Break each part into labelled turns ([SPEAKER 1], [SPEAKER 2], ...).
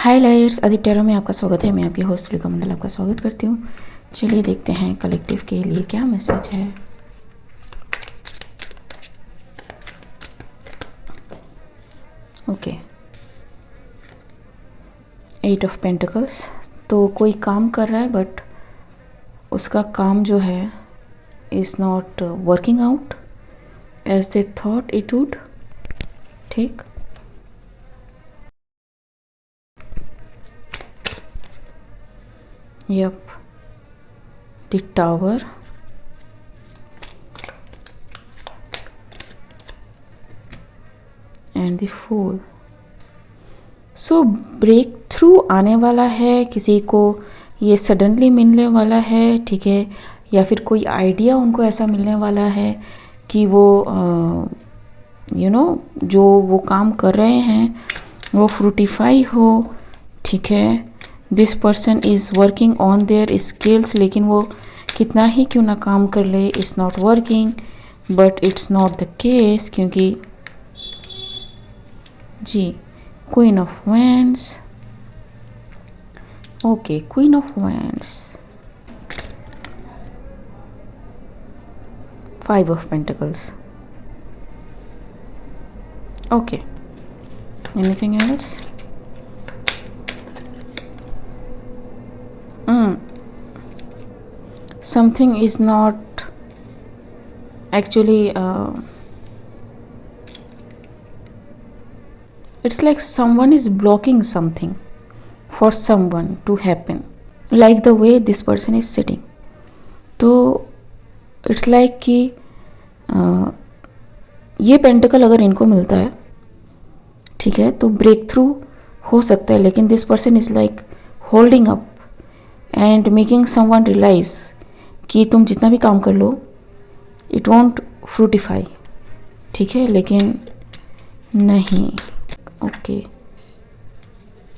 [SPEAKER 1] हाय lights, Aditya में आपका स्वागत है। मैं आपकी होस्ट रिका मंडल आपका स्वागत करती हूँ। चलिए देखते हैं कलेक्टिव के लिए क्या मैसेज है। Okay, 8 of pentacles. तो कोई काम कर रहा है बट उसका काम जो है is not working out as they thought it would. ठीक, yup, the tower and the fool. So breakthrough आने वाला है, किसी को ये सडनली मिलने वाला है, ठीक है, या फिर कोई आइडिया उनको ऐसा मिलने वाला है कि वो जो वो काम कर रहे हैं वो फ्रूटिफाई हो। ठीक है, this person is working on their skills, लेकिन वो कितना ही क्यों ना काम कर ले, is not working. But it's not the case, क्योंकि जी Queen of Wands. Okay, Queen of Wands. 5 of Pentacles. Okay. Anything else? Something is not actually. It's like someone is blocking something for someone to happen, like the way this person is sitting. तो it's like कि ये pentacle अगर इनको मिलता है, ठीक है, तो ब्रेक थ्रू हो सकता है, लेकिन this person is like holding up and making someone realize कि तुम जितना भी काम कर लो इट वॉन्ट फ्रूटिफाई। ठीक है, लेकिन नहीं। ओके,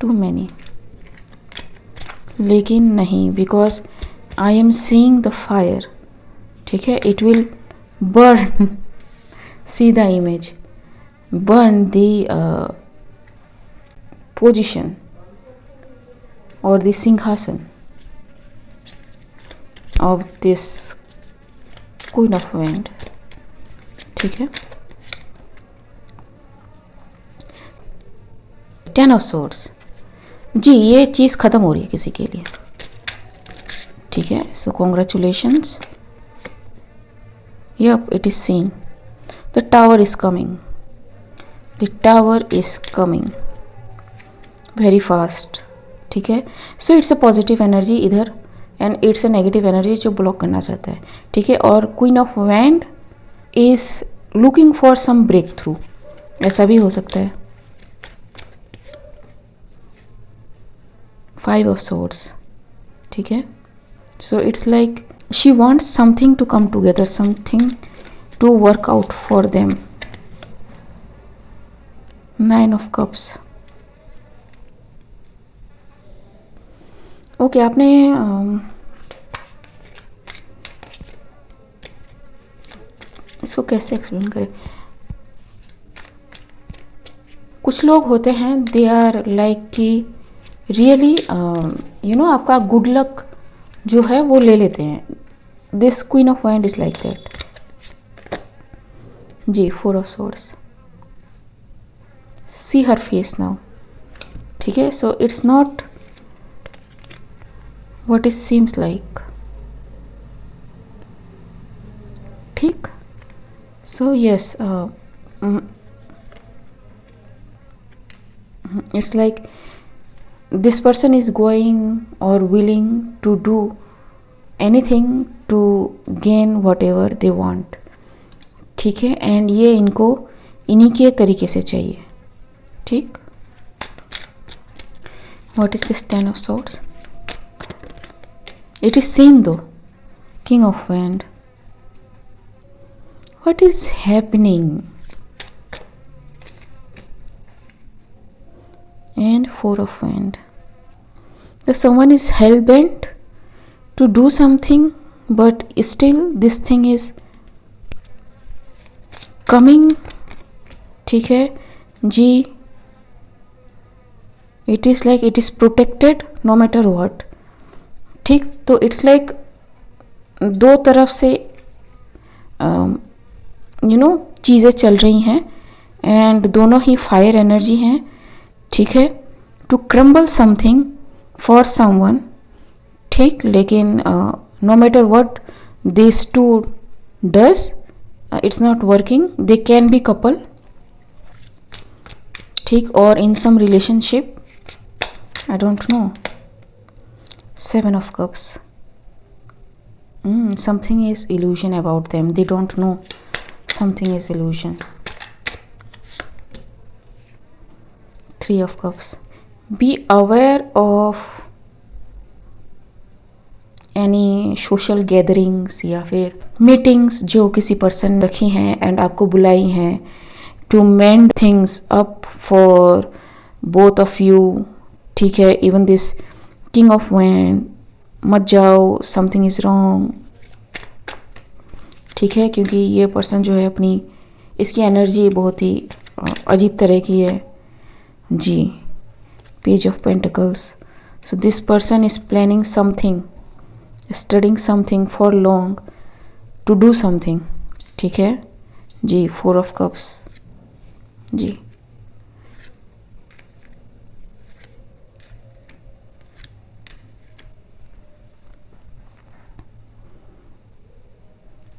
[SPEAKER 1] टू मैनी, लेकिन नहीं, because I am seeing the fire. ठीक है, it will burn, see the image, burn the position और द सिंहासन of this queen of wand. ठीक है, 10 ऑफ सोर्ड्स। जी, ये चीज़ ख़त्म हो रही है किसी के लिए। ठीक है, so congratulations. Yup, it is seen the tower is coming, the tower is coming very fast. ठीक है, so it's a positive energy इधर and it's a negative energy जो ब्लॉक करना चाहता है। ठीक है, और queen of wand is looking for some breakthrough, ऐसा भी हो सकता है। 5 of swords. ठीक है, so it's like she wants something to come together, something to work out for them. 9 of cups. Okay, आपने इसको कैसे एक्सप्लेन करें। कुछ लोग होते हैं, दे आर लाइक कि रियली आपका गुड लक जो है वो ले लेते हैं। This queen of wand is like that. जी, 4 of swords, see her face now. ठीक है, so it's not what it seems like. ठीक, so yes, it's like this person is going or willing to do anything to gain whatever they want. ठीक है, and ये इनको इन्हीं के तरीके से चाहिए। ठीक, what is this 10 of swords? It is seen though, king of wand. What is happening? And 4 of wand. So someone is hell-bent to do something, but still this thing is coming. ठीक है जी, it is like it is protected no matter what. ठीक, तो it's like दो तरफ से चीज़ें चल रही हैं एंड दोनों ही फायर एनर्जी हैं। ठीक है, to crumble something for someone. ठीक, लेकिन no matter what this two does, it's not working. They can be couple. ठीक, और in some relationship, I don't know. 7 of cups. Something is illusion about them. They don't know something is illusion. 3 of cups. Be aware of any social gatherings या फिर meetings जो किसी person रखी हैं and आपको बुलाई हैं to mend things up for both of you. ठीक है, even this king of wand, मत जाओ, समथिंग इज़ रॉन्ग। ठीक है, क्योंकि ये पर्सन जो है अपनी इसकी एनर्जी बहुत ही अजीब तरह की है जी। Page of pentacles. So this person is planning something, studying something for long, to do something. ठीक है जी। 4 of cups जी।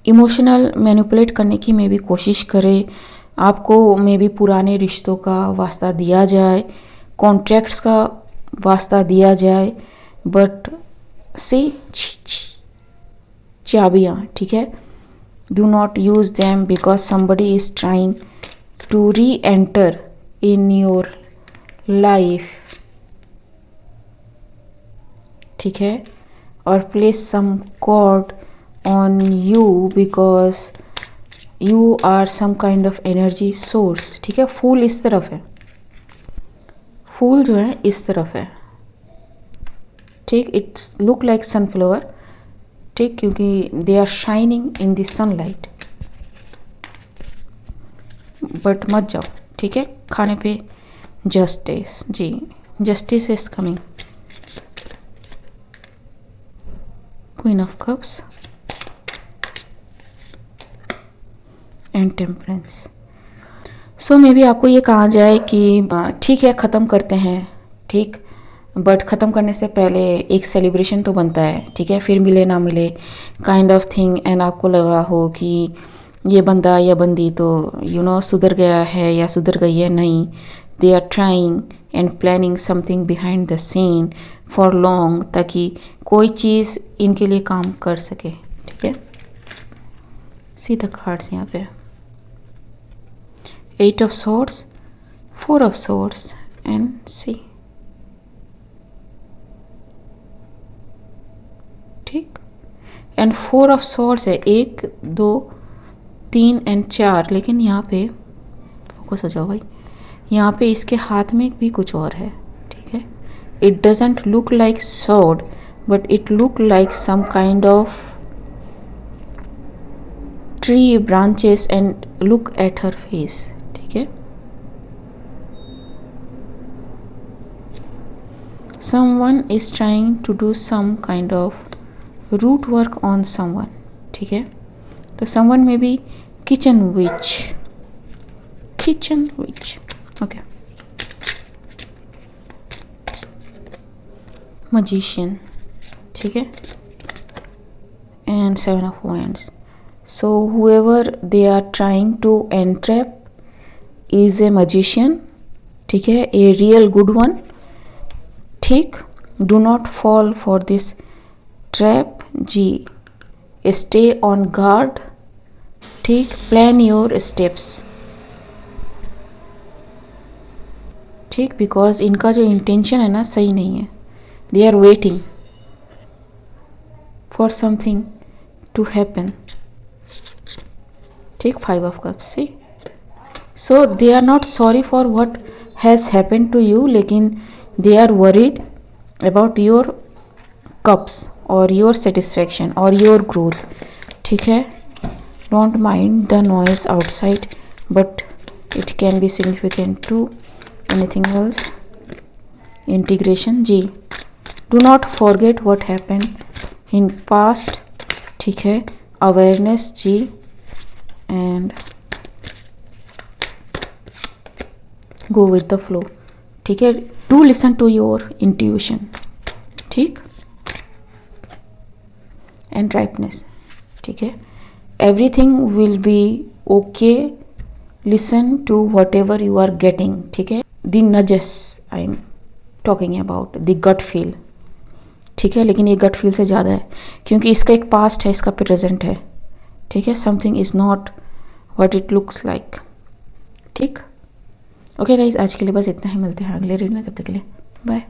[SPEAKER 1] इमोशनल मैनिपुलेट करने की मे भी कोशिश करे, आपको मे भी पुराने रिश्तों का वास्ता दिया जाए, कॉन्ट्रैक्ट्स का वास्ता दिया जाए, बट से चाबियाँ। ठीक है, do not use them because somebody is trying to reenter in your life. ठीक है, और place some cord on you because you are some kind of energy source। ठीक है, फूल इस तरफ है, फूल जो है इस तरफ है। ठीक, इट्स लुक लाइक सनफ्लावर। ठीक, क्योंकि they are shining in the sunlight, but मत जाओ। ठीक है, खाने पे justice ji, justice is coming. Queen of cups and temperance. So maybe आपको ये कहा जाए कि ठीक है ख़त्म करते हैं। ठीक, बट ख़त्म करने से पहले एक सेलिब्रेशन तो बनता है। ठीक है, फिर मिले ना मिले काइंड ऑफ थिंग, एंड आपको लगा हो कि ये बंदा या बंदी तो सुधर गया है या सुधर गई है। नहीं, they are trying and planning something behind the scene for long, ताकि कोई चीज़ इनके लिए काम कर सके। ठीक है, सी द कार्ड्स यहाँ पे। 8 of swords, 4 of swords and C। ठीक, एंड 4 of swords है, 1 2 3 एंड 4। लेकिन यहाँ पे फोकस हो जाओ भाई, यहाँ पे इसके हाथ में भी कुछ और है। ठीक है, it doesn't look like sword but it look like some kind of tree branches and look at her face। ठीक है, someone is trying to do some kind of root work on someone। ठीक है, तो someone may be kitchen witch, kitchen witch। okay, magician। ठीक है, and 7 of wands। So whoever they are trying to entrap is a magician। ठीक है, a real good one। ठीक, do not fall for this trap ji, stay on guard। ठीक, plan your steps। ठीक, because इनका जो intention है ना सही नहीं है। they are waiting for something to happen। ठीक, 5 of cups। see, so they are not sorry for what has happened to you, लेकिन they are worried about your cups or your satisfaction or your growth। ठीक है, don't mind the noise outside but it can be significant to anything else। Integration ji, do not forget what happen in past, ठीक है, awareness ji, and go with the flow, ठीक है, do listen to your intuition, ठीक, and rightness, ठीक है, everything will be okay, listen to whatever you are getting, ठीक है, the nudges I am talking about, the gut feel, ठीक है, लेकिन ये गट फील से ज़्यादा है क्योंकि इसका एक पास्ट है, इसका प्रेजेंट है, ठीक है, something is not what it looks like, ठीक। ओके गाइज, आज के लिए बस इतना ही, मिलते हैं अगले रीड में, तब तक के लिए बाय।